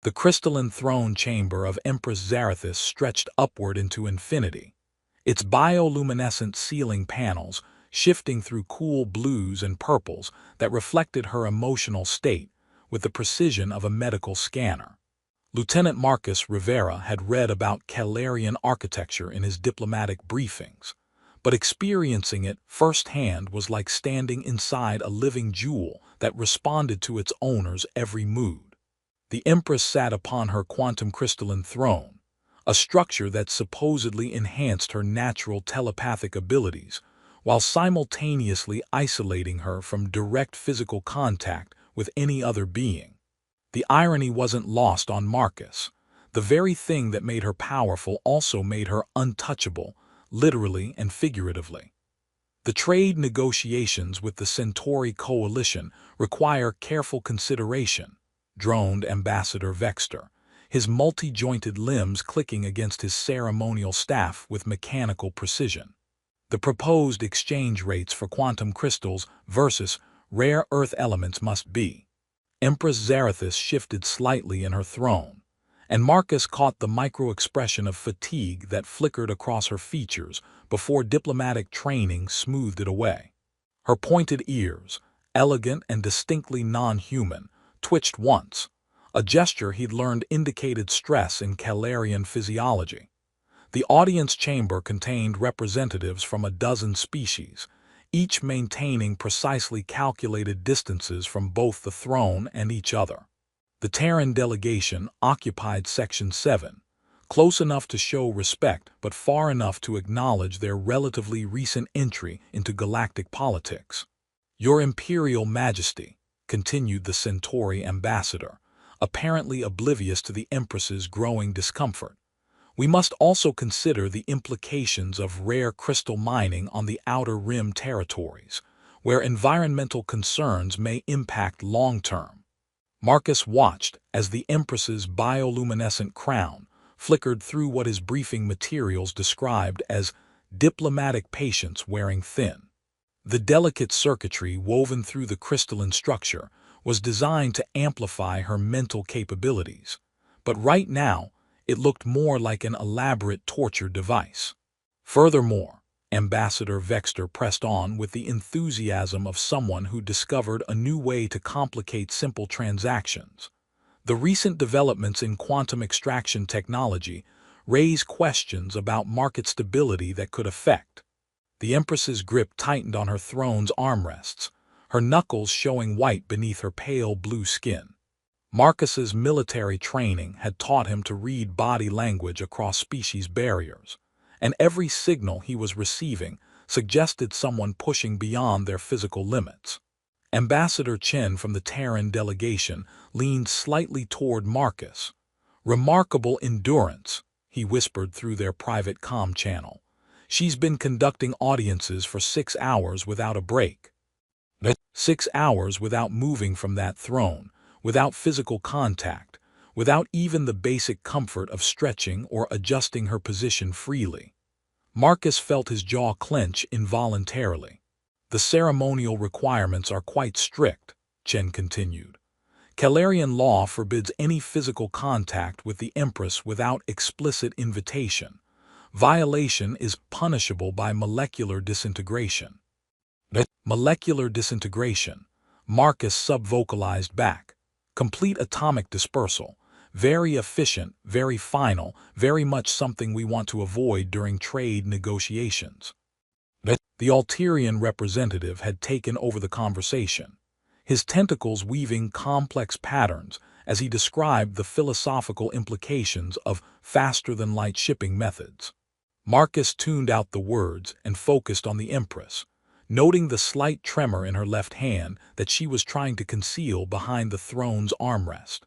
The crystalline throne chamber of Empress Zarathus stretched upward into infinity, its bioluminescent ceiling panels shifting through cool blues and purples that reflected her emotional state with the precision of a medical scanner. Lieutenant Marcus Rivera had read about Calarian architecture in his diplomatic briefings, but experiencing it firsthand was like standing inside a living jewel that responded to its owner's every mood. The Empress sat upon her quantum crystalline throne, a structure that supposedly enhanced her natural telepathic abilities, while simultaneously isolating her from direct physical contact with any other being. The irony wasn't lost on Marcus. The very thing that made her powerful also made her untouchable, literally and figuratively. The trade negotiations with the Centauri coalition require careful consideration, droned Ambassador Vexter, his multi-jointed limbs clicking against his ceremonial staff with mechanical precision. The proposed exchange rates for quantum crystals versus rare earth elements must be. Empress Zarathus shifted slightly in her throne, and Marcus caught the micro-expression of fatigue that flickered across her features before diplomatic training smoothed it away. Her pointed ears, elegant and distinctly non-human, twitched once, a gesture he'd learned indicated stress in Calarian physiology. The audience chamber contained representatives from a dozen species, each maintaining precisely calculated distances from both the throne and each other. The Terran delegation occupied Section 7, close enough to show respect but far enough to acknowledge their relatively recent entry into galactic politics. "Your Imperial Majesty," continued the Centauri ambassador, apparently oblivious to the Empress's growing discomfort, "we must also consider the implications of rare crystal mining on the Outer Rim territories, where environmental concerns may impact long-term." Marcus watched as the Empress's bioluminescent crown flickered through what his briefing materials described as diplomatic patience wearing thin. The delicate circuitry woven through the crystalline structure was designed to amplify her mental capabilities, but right now it looked more like an elaborate torture device. Furthermore, Ambassador Vexter pressed on with the enthusiasm of someone who discovered a new way to complicate simple transactions. The recent developments in quantum extraction technology raise questions about market stability that could affect. The Empress's grip tightened on her throne's armrests, her knuckles showing white beneath her pale blue skin. Marcus's military training had taught him to read body language across species barriers, and every signal he was receiving suggested someone pushing beyond their physical limits. Ambassador Chen from the Terran delegation leaned slightly toward Marcus. "Remarkable endurance," he whispered through their private comm channel. "She's been conducting audiences for 6 hours without a break. 6 hours without moving from that throne, without physical contact, without even the basic comfort of stretching or adjusting her position freely." Marcus felt his jaw clench involuntarily. "The ceremonial requirements are quite strict," Chen continued. "Calarian law forbids any physical contact with the Empress without explicit invitation. Violation is punishable by molecular disintegration." "Molecular disintegration," Marcus subvocalized back. "Complete atomic dispersal. Very efficient, very final, very much something we want to avoid during trade negotiations." The Alterian representative had taken over the conversation, his tentacles weaving complex patterns as he described the philosophical implications of faster-than-light shipping methods. Marcus tuned out the words and focused on the Empress, noting the slight tremor in her left hand that she was trying to conceal behind the throne's armrest.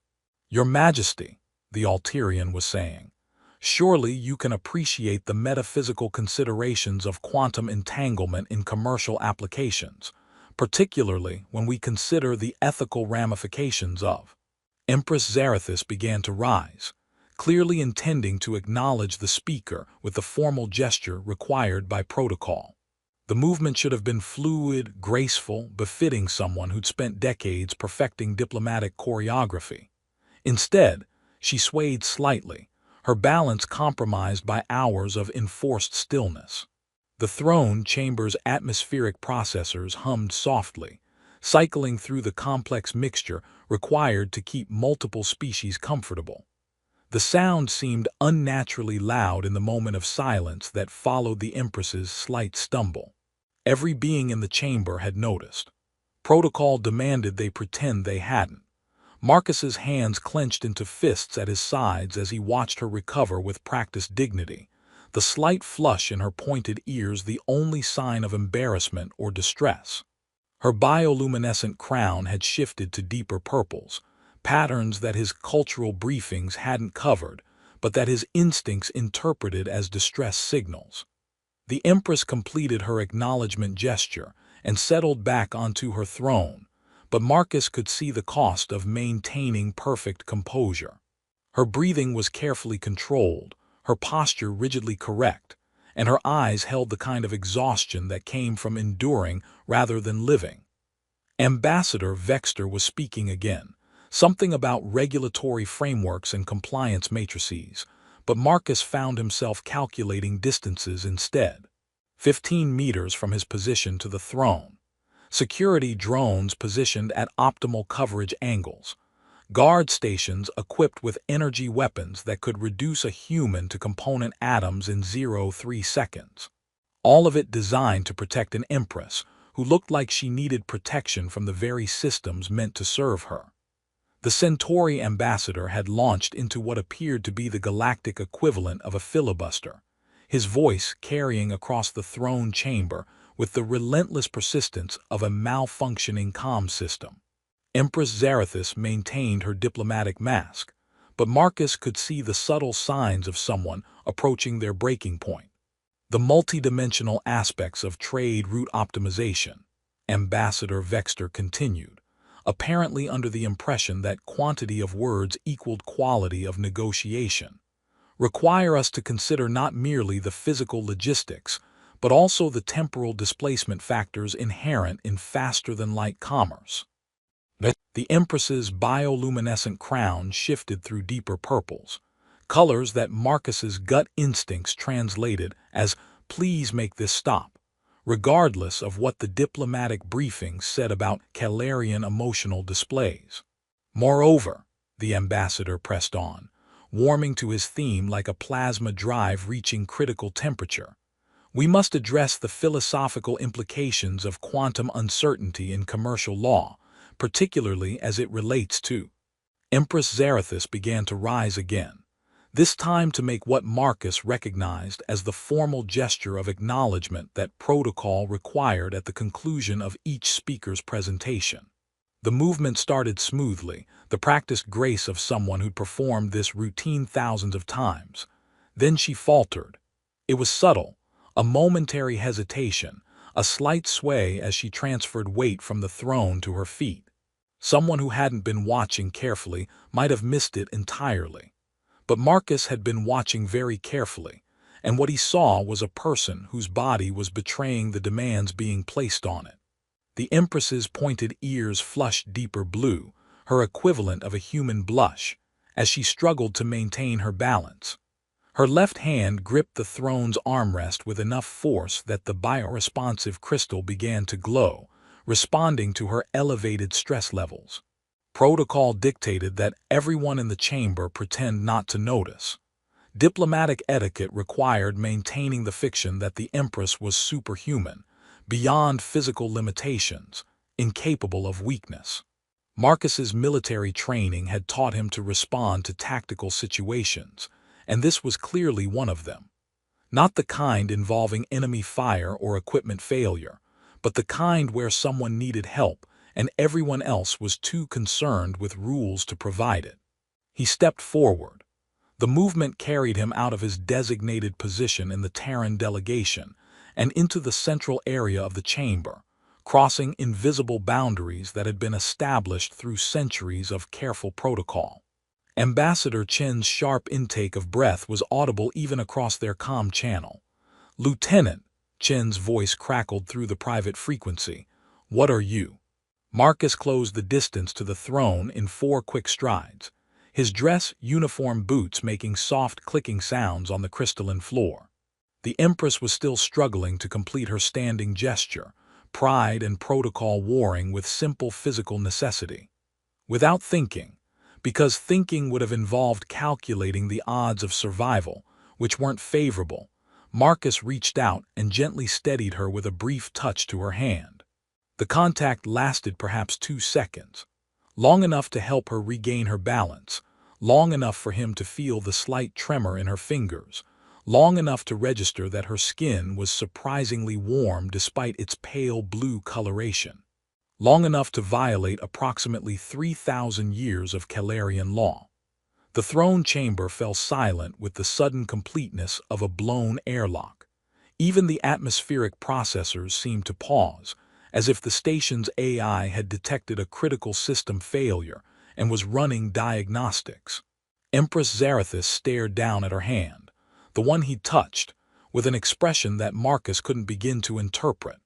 "Your Majesty," the Alterian was saying, "surely you can appreciate the metaphysical considerations of quantum entanglement in commercial applications, particularly when we consider the ethical ramifications of." Empress Zarathus began to rise, clearly intending to acknowledge the speaker with the formal gesture required by protocol. The movement should have been fluid, graceful, befitting someone who'd spent decades perfecting diplomatic choreography. Instead, She swayed slightly, her balance compromised by hours of enforced stillness. The throne chamber's atmospheric processors hummed softly, cycling through the complex mixture required to keep multiple species comfortable. The sound seemed unnaturally loud in the moment of silence that followed the Empress's slight stumble. Every being in the chamber had noticed. Protocol demanded they pretend they hadn't. Marcus's hands clenched into fists at his sides as he watched her recover with practiced dignity, the slight flush in her pointed ears the only sign of embarrassment or distress. Her bioluminescent crown had shifted to deeper purples, patterns that his cultural briefings hadn't covered, but that his instincts interpreted as distress signals. The Empress completed her acknowledgement gesture and settled back onto her throne, but Marcus could see the cost of maintaining perfect composure. Her breathing was carefully controlled, her posture rigidly correct, and her eyes held the kind of exhaustion that came from enduring rather than living. Ambassador Vexter was speaking again, something about regulatory frameworks and compliance matrices, but Marcus found himself calculating distances instead. 15 meters from his position to the throne. Security drones positioned at optimal coverage angles. Guard stations equipped with energy weapons that could reduce a human to component atoms in 0.3 seconds. All of it designed to protect an Empress who looked like she needed protection from the very systems meant to serve her. The Centauri ambassador had launched into what appeared to be the galactic equivalent of a filibuster, his voice carrying across the throne chamber with the relentless persistence of a malfunctioning comm system. Empress Zarathus maintained her diplomatic mask, but Marcus could see the subtle signs of someone approaching their breaking point. The multidimensional aspects of trade route optimization, Ambassador Vexter continued, apparently under the impression that quantity of words equaled quality of negotiation, require us to consider not merely the physical logistics, but also the temporal displacement factors inherent in faster-than-light commerce. The Empress's bioluminescent crown shifted through deeper purples, colors that Marcus's gut instincts translated as "please make this stop," regardless of what the diplomatic briefings said about Calarian emotional displays. Moreover, the ambassador pressed on, warming to his theme like a plasma drive reaching critical temperature. We must address the philosophical implications of quantum uncertainty in commercial law, particularly as it relates to. Empress Zarathus began to rise again, this time to make what Marcus recognized as the formal gesture of acknowledgement that protocol required at the conclusion of each speaker's presentation. The movement started smoothly, the practiced grace of someone who'd performed this routine thousands of times. Then she faltered. It was subtle, a momentary hesitation, a slight sway as she transferred weight from the throne to her feet. Someone who hadn't been watching carefully might have missed it entirely. But Marcus had been watching very carefully, and what he saw was a person whose body was betraying the demands being placed on it. The Empress's pointed ears flushed deeper blue, her equivalent of a human blush, as she struggled to maintain her balance. Her left hand gripped the throne's armrest with enough force that the bioresponsive crystal began to glow, responding to her elevated stress levels. Protocol dictated that everyone in the chamber pretend not to notice. Diplomatic etiquette required maintaining the fiction that the Empress was superhuman, beyond physical limitations, incapable of weakness. Marcus's military training had taught him to respond to tactical situations, and this was clearly one of them. Not the kind involving enemy fire or equipment failure, but the kind where someone needed help and everyone else was too concerned with rules to provide it. He stepped forward. The movement carried him out of his designated position in the Terran delegation and into the central area of the chamber, crossing invisible boundaries that had been established through centuries of careful protocol. Ambassador Chen's sharp intake of breath was audible even across their comm channel. "Lieutenant," Chen's voice crackled through the private frequency, "what are you?" Marcus closed the distance to the throne in 4 quick strides. his dress uniform boots making soft clicking sounds on the crystalline floor. The Empress was still struggling to complete her standing gesture, pride and protocol warring with simple physical necessity. Without thinking, because thinking would have involved calculating the odds of survival, which weren't favorable, Marcus reached out and gently steadied her with a brief touch to her hand. The contact lasted perhaps 2 seconds, long enough to help her regain her balance, long enough for him to feel the slight tremor in her fingers, long enough to register that her skin was surprisingly warm despite its pale blue coloration, long enough to violate approximately 3,000 years of Calarian law. The throne chamber fell silent with the sudden completeness of a blown airlock. Even the atmospheric processors seemed to pause, as if the station's AI had detected a critical system failure and was running diagnostics. Empress Zarathus stared down at her hand, the one he'd touched, with an expression that Marcus couldn't begin to interpret.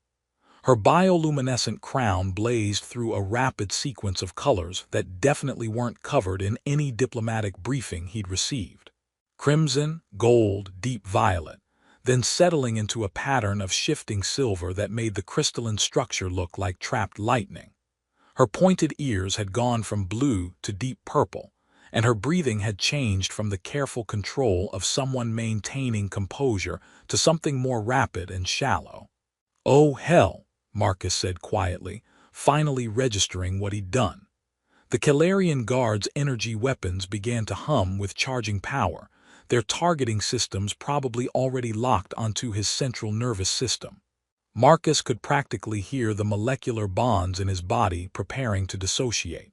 Her bioluminescent crown blazed through a rapid sequence of colors that definitely weren't covered in any diplomatic briefing he'd received. Crimson, gold, deep violet, then settling into a pattern of shifting silver that made the crystalline structure look like trapped lightning. Her pointed ears had gone from blue to deep purple, and her breathing had changed from the careful control of someone maintaining composure to something more rapid and shallow. "Oh, hell," Marcus said quietly, finally registering what he'd done. The Calarian Guard's energy weapons began to hum with charging power, their targeting systems probably already locked onto his central nervous system. Marcus could practically hear the molecular bonds in his body preparing to dissociate.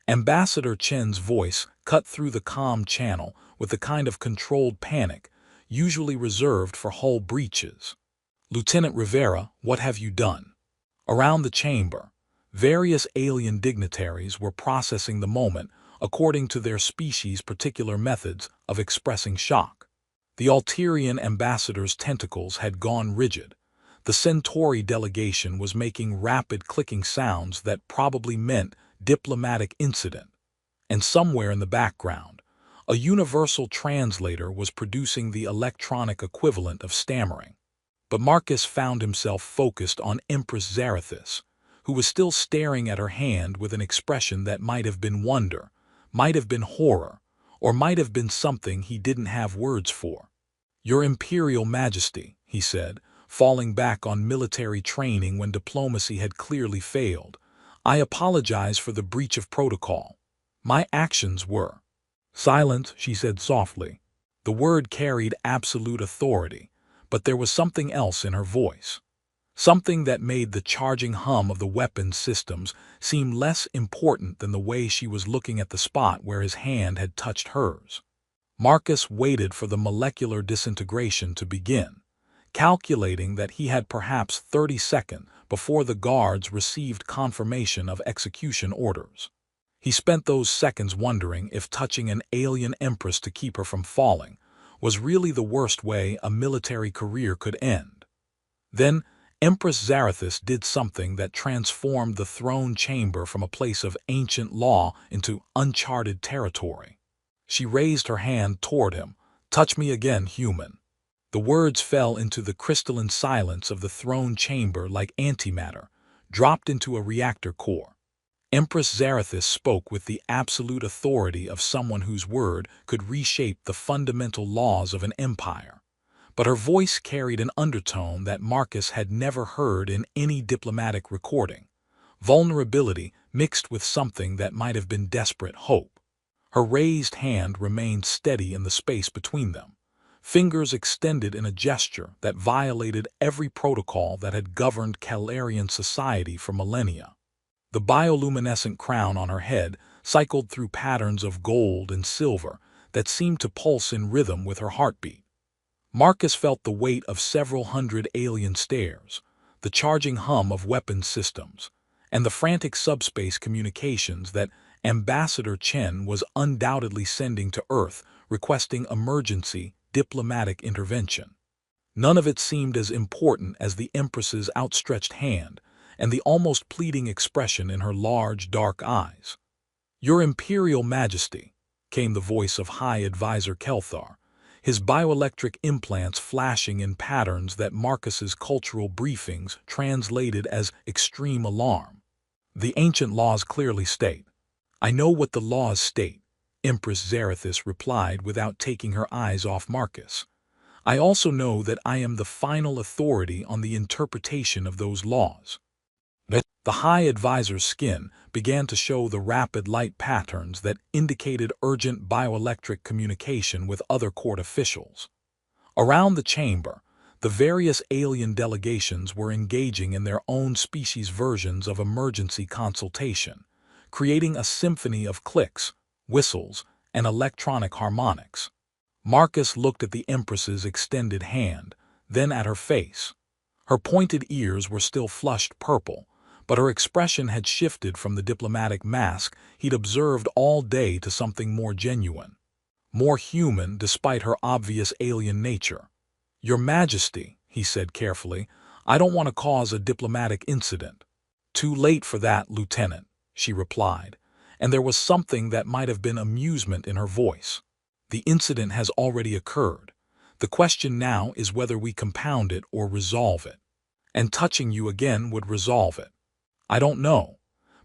Ambassador Chen's voice cut through the comm channel with the kind of controlled panic usually reserved for hull breaches. "Lieutenant Rivera, what have you done?" Around the chamber, various alien dignitaries were processing the moment according to their species' particular methods of expressing shock. The Alterian ambassador's tentacles had gone rigid. The Centauri delegation was making rapid clicking sounds that probably meant diplomatic incident. And somewhere in the background, a universal translator was producing the electronic equivalent of stammering. But Marcus found himself focused on Empress Zarathus, who was still staring at her hand with an expression that might have been wonder, might have been horror, or might have been something he didn't have words for. "Your Imperial Majesty," he said, falling back on military training when diplomacy had clearly failed, "I apologize for the breach of protocol. My actions were—" "Silence," she said softly. The word carried absolute authority, but there was something else in her voice. Something that made the charging hum of the weapons systems seem less important than the way she was looking at the spot where his hand had touched hers. Marcus waited for the molecular disintegration to begin, calculating that he had perhaps 30 seconds before the guards received confirmation of execution orders. He spent those seconds wondering if touching an alien empress to keep her from falling was really the worst way a military career could end. Then, Empress Zarathus did something that transformed the throne chamber from a place of ancient law into uncharted territory. She raised her hand toward him. "Touch me again, human." The words fell into the crystalline silence of the throne chamber like antimatter, dropped into a reactor core. Empress Zarathus spoke with the absolute authority of someone whose word could reshape the fundamental laws of an empire. But her voice carried an undertone that Marcus had never heard in any diplomatic recording, vulnerability mixed with something that might have been desperate hope. Her raised hand remained steady in the space between them, fingers extended in a gesture that violated every protocol that had governed Calarian society for millennia. The bioluminescent crown on her head cycled through patterns of gold and silver that seemed to pulse in rhythm with her heartbeat. Marcus felt the weight of several hundred alien stares, the charging hum of weapons systems, and the frantic subspace communications that Ambassador Chen was undoubtedly sending to Earth requesting emergency diplomatic intervention. None of it seemed as important as the Empress's outstretched hand and the almost pleading expression in her large, dark eyes. "Your Imperial Majesty," came the voice of High Advisor Kelthar, his bioelectric implants flashing in patterns that Marcus's cultural briefings translated as extreme alarm. The ancient laws clearly state. I know what the laws state, Empress Zarathis replied without taking her eyes off Marcus. I also know that I am the final authority on the interpretation of those laws. The High Advisor's skin began to show the rapid light patterns that indicated urgent bioelectric communication with other court officials. Around the chamber, the various alien delegations were engaging in their own species versions of emergency consultation, creating a symphony of clicks, whistles, and electronic harmonics. Marcus looked at the Empress's extended hand, then at her face. Her pointed ears were still flushed purple, but her expression had shifted from the diplomatic mask he'd observed all day to something more genuine, more human despite her obvious alien nature. Your Majesty, he said carefully, I don't want to cause a diplomatic incident. Too late for that, Lieutenant, she replied, and there was something that might have been amusement in her voice. The incident has already occurred. The question now is whether we compound it or resolve it. And touching you again would resolve it. I don't know,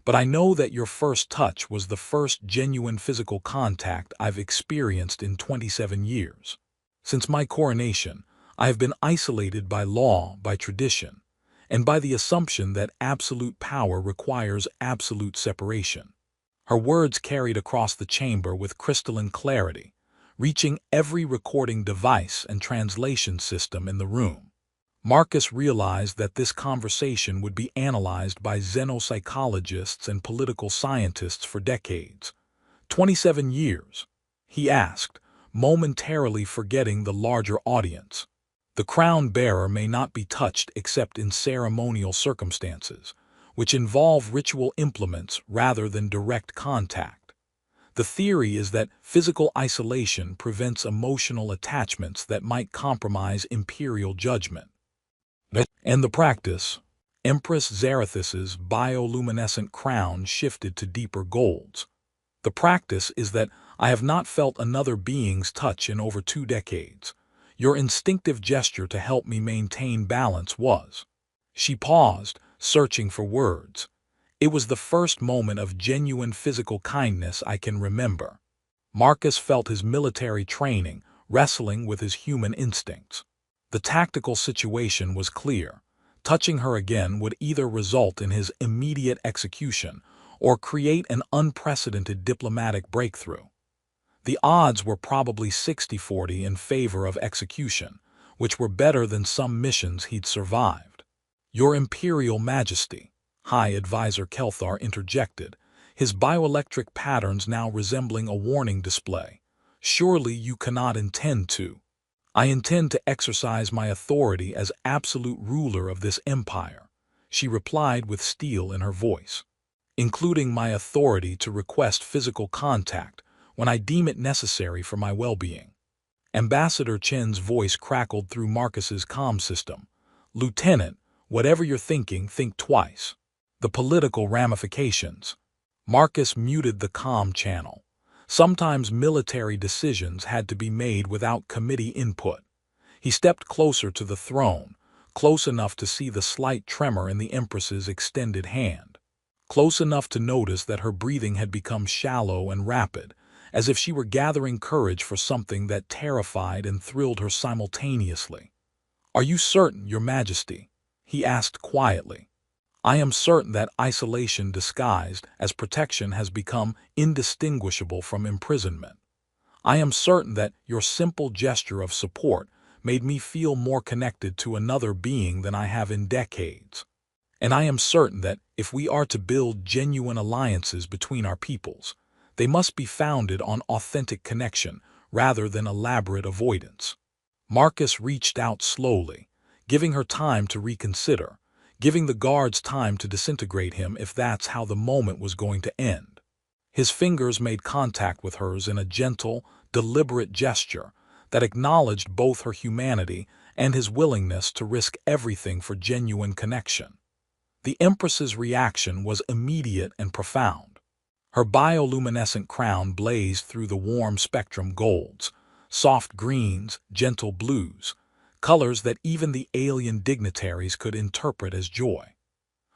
but I know that your first touch was the first genuine physical contact I've experienced in 27 years. Since my coronation, I have been isolated by law, by tradition, and by the assumption that absolute power requires absolute separation. Her words carried across the chamber with crystalline clarity, reaching every recording device and translation system in the room. Marcus realized that this conversation would be analyzed by xenopsychologists and political scientists for decades. 27 years, he asked, momentarily forgetting the larger audience. The crown bearer may not be touched except in ceremonial circumstances, which involve ritual implements rather than direct contact. The theory is that physical isolation prevents emotional attachments that might compromise imperial judgment. And the practice, Empress Zarathis's bioluminescent crown shifted to deeper golds. The practice is that I have not felt another being's touch in over 2 decades. Your instinctive gesture to help me maintain balance was. She paused, searching for words. It was the first moment of genuine physical kindness I can remember. Marcus felt his military training wrestling with his human instincts. The tactical situation was clear. Touching her again would either result in his immediate execution or create an unprecedented diplomatic breakthrough. The odds were probably 60-40 in favor of execution, which were better than some missions he'd survived. Your Imperial Majesty, High Advisor Kelthar interjected, his bioelectric patterns now resembling a warning display. Surely you cannot intend to. I intend to exercise my authority as absolute ruler of this empire, she replied with steel in her voice, including my authority to request physical contact when I deem it necessary for my well-being. Ambassador Chen's voice crackled through Marcus's comm system. Lieutenant, whatever you're thinking, think twice. The political ramifications. Marcus muted the comm channel. Sometimes military decisions had to be made without committee input. He stepped closer to the throne, close enough to see the slight tremor in the Empress's extended hand, close enough to notice that her breathing had become shallow and rapid, as if she were gathering courage for something that terrified and thrilled her simultaneously. Are you certain, Your Majesty? He asked quietly. I am certain that isolation disguised as protection has become indistinguishable from imprisonment. I am certain that your simple gesture of support made me feel more connected to another being than I have in decades. And I am certain that if we are to build genuine alliances between our peoples, they must be founded on authentic connection rather than elaborate avoidance. Marcus reached out slowly, giving her time to reconsider, giving the guards time to disintegrate him if that's how the moment was going to end. His fingers made contact with hers in a gentle, deliberate gesture that acknowledged both her humanity and his willingness to risk everything for genuine connection. The Empress's reaction was immediate and profound. Her bioluminescent crown blazed through the warm spectrum golds, soft greens, gentle blues, colors that even the alien dignitaries could interpret as joy.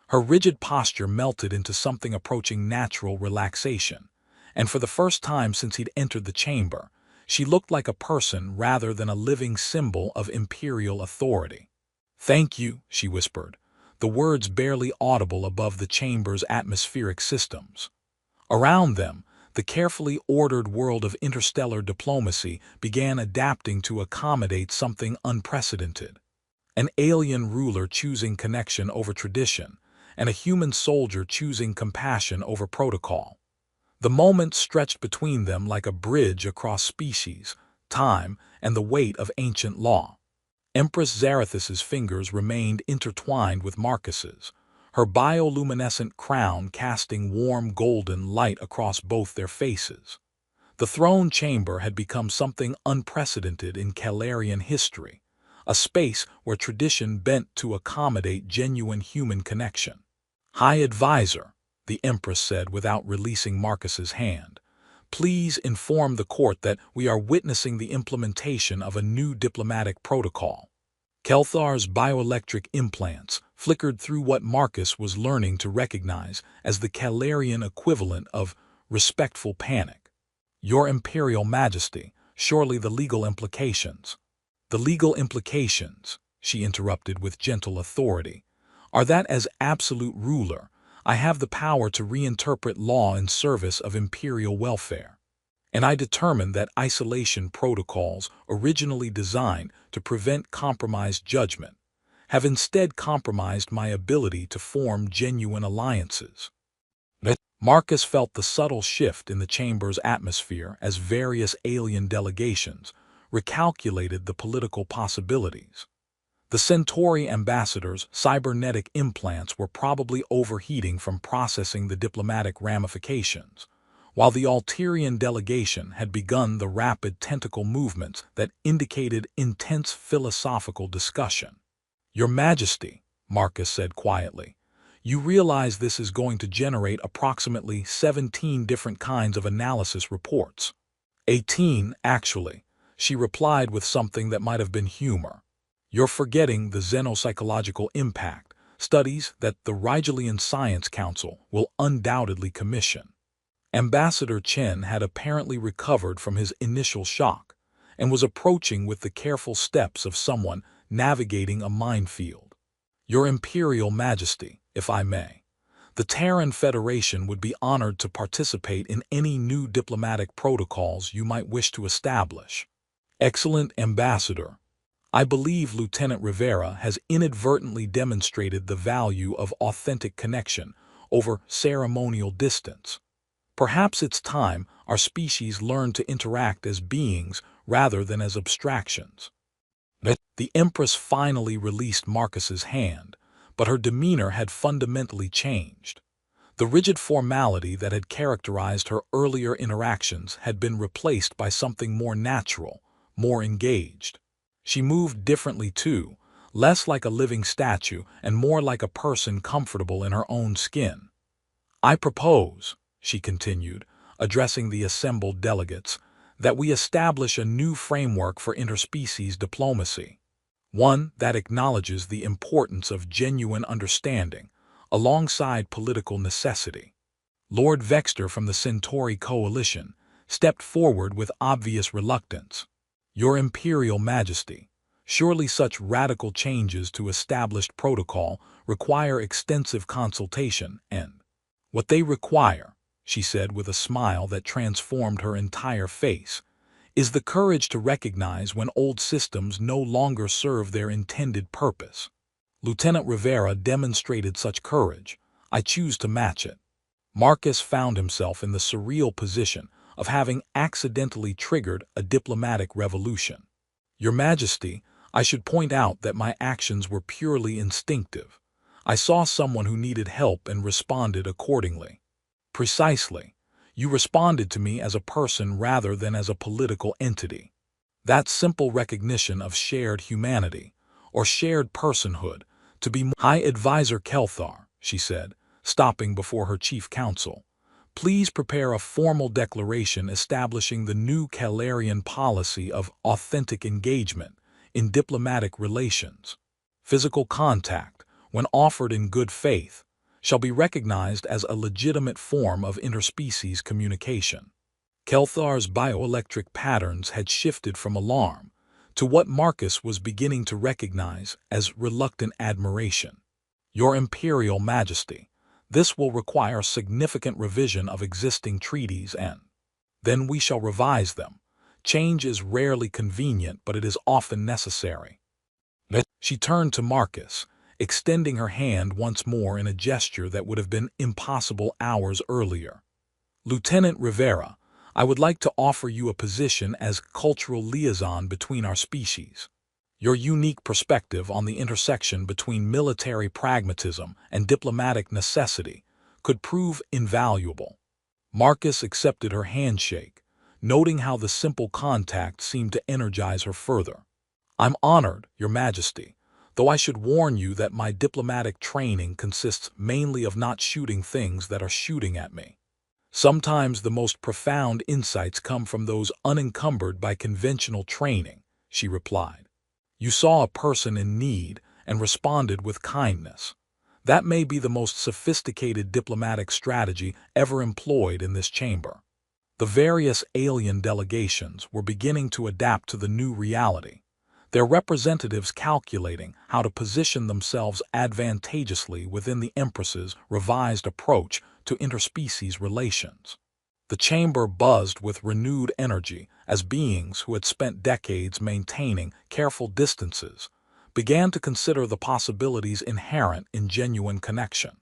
Her rigid posture melted into something approaching natural relaxation, and for the first time since he'd entered the chamber, she looked like a person rather than a living symbol of imperial authority. "Thank you," she whispered, the words barely audible above the chamber's atmospheric systems. Around them, the carefully ordered world of interstellar diplomacy began adapting to accommodate something unprecedented. An alien ruler choosing connection over tradition, and a human soldier choosing compassion over protocol. The moment stretched between them like a bridge across species, time, and the weight of ancient law. Empress Zarathus's fingers remained intertwined with Marcus's, her bioluminescent crown casting warm golden light across both their faces. The throne chamber had become something unprecedented in Calarian history, a space where tradition bent to accommodate genuine human connection. "High Advisor," the Empress said without releasing Marcus's hand, "please inform the court that we are witnessing the implementation of a new diplomatic protocol." Kelthar's bioelectric implants flickered through what Marcus was learning to recognize as the Calarian equivalent of respectful panic. "Your Imperial Majesty, surely the legal implications." "The legal implications," she interrupted with gentle authority, "are that as absolute ruler, I have the power to reinterpret law in service of imperial welfare. And I determine that isolation protocols originally designed to prevent compromised judgment have instead compromised my ability to form genuine alliances." Marcus felt the subtle shift in the chamber's atmosphere as various alien delegations recalculated the political possibilities. The Centauri ambassador's cybernetic implants were probably overheating from processing the diplomatic ramifications, while the Alterian delegation had begun the rapid tentacle movements that indicated intense philosophical discussion. "Your Majesty," Marcus said quietly, "you realize this is going to generate approximately 17 different kinds of analysis reports." 18, actually," she replied with something that might have been humor. "You're forgetting the xenopsychological impact, studies that the Rigelian Science Council will undoubtedly commission." Ambassador Chen had apparently recovered from his initial shock and was approaching with the careful steps of someone navigating a minefield. "Your Imperial Majesty, if I may, the Terran Federation would be honored to participate in any new diplomatic protocols you might wish to establish." "Excellent Ambassador. I believe Lieutenant Rivera has inadvertently demonstrated the value of authentic connection over ceremonial distance. Perhaps it's time our species learned to interact as beings rather than as abstractions." The Empress finally released Marcus's hand, but her demeanor had fundamentally changed. The rigid formality that had characterized her earlier interactions had been replaced by something more natural, more engaged. She moved differently too, less like a living statue and more like a person comfortable in her own skin. "I propose," she continued, addressing the assembled delegates, "that we establish a new framework for interspecies diplomacy. One that acknowledges the importance of genuine understanding, alongside political necessity." Lord Vexter from the Centauri Coalition stepped forward with obvious reluctance. "Your Imperial Majesty, surely such radical changes to established protocol require extensive consultation and—" "What they require," she said with a smile that transformed her entire face, "is the courage to recognize when old systems no longer serve their intended purpose. Lieutenant Rivera demonstrated such courage. I choose to match it." Marcus found himself in the surreal position of having accidentally triggered a diplomatic revolution. "Your Majesty, I should point out that my actions were purely instinctive. I saw someone who needed help and responded accordingly." "Precisely. You responded to me as a person rather than as a political entity. That simple recognition of shared humanity, or shared personhood, to be High Advisor Kelthar," she said, stopping before her chief counsel, Please prepare a formal declaration establishing the new Calarian policy of authentic engagement in diplomatic relations. Physical contact, when offered in good faith, shall be recognized as a legitimate form of interspecies communication. Kelthar's bioelectric patterns had shifted from alarm to what Marcus was beginning to recognize as reluctant admiration. Your Imperial Majesty, this will require significant revision of existing treaties and then we shall revise them. Change is rarely convenient, but it is often necessary. She turned to Marcus, extending her hand once more in a gesture that would have been impossible hours earlier. Lieutenant Rivera, I would like to offer you a position as cultural liaison between our species. Your unique perspective on the intersection between military pragmatism and diplomatic necessity could prove invaluable. Marcus accepted her handshake, noting how the simple contact seemed to energize her further. I'm honored, Your Majesty, though I should warn you that my diplomatic training consists mainly of not shooting things that are shooting at me. Sometimes the most profound insights come from those unencumbered by conventional training, she replied. You saw a person in need and responded with kindness. That may be the most sophisticated diplomatic strategy ever employed in this chamber. The various alien delegations were beginning to adapt to the new reality, their representatives calculating how to position themselves advantageously within the Empress's revised approach to interspecies relations. The chamber buzzed with renewed energy as beings who had spent decades maintaining careful distances began to consider the possibilities inherent in genuine connection.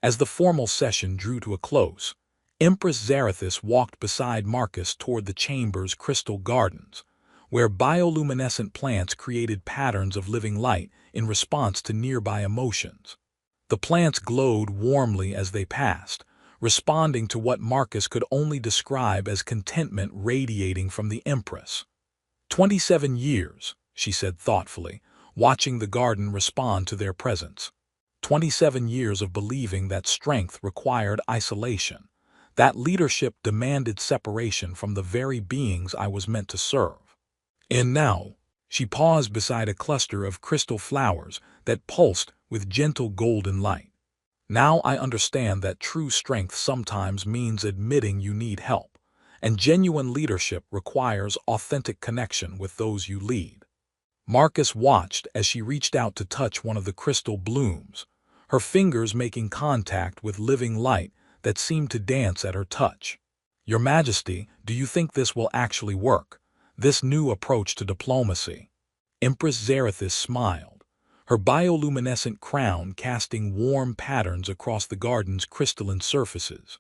As the formal session drew to a close, Empress Zarathis walked beside Marcus toward the chamber's crystal gardens, where bioluminescent plants created patterns of living light in response to nearby emotions. The plants glowed warmly as they passed, responding to what Marcus could only describe as contentment radiating from the Empress. 27 years, she said thoughtfully, watching the garden respond to their presence. 27 years of believing that strength required isolation, that leadership demanded separation from the very beings I was meant to serve. And now, she paused beside a cluster of crystal flowers that pulsed with gentle golden light. Now I understand that true strength sometimes means admitting you need help, and genuine leadership requires authentic connection with those you lead. Marcus watched as she reached out to touch one of the crystal blooms, her fingers making contact with living light that seemed to dance at her touch. Your Majesty, do you think this will actually work? This new approach to diplomacy? Empress Zarathis smiled, her bioluminescent crown casting warm patterns across the garden's crystalline surfaces.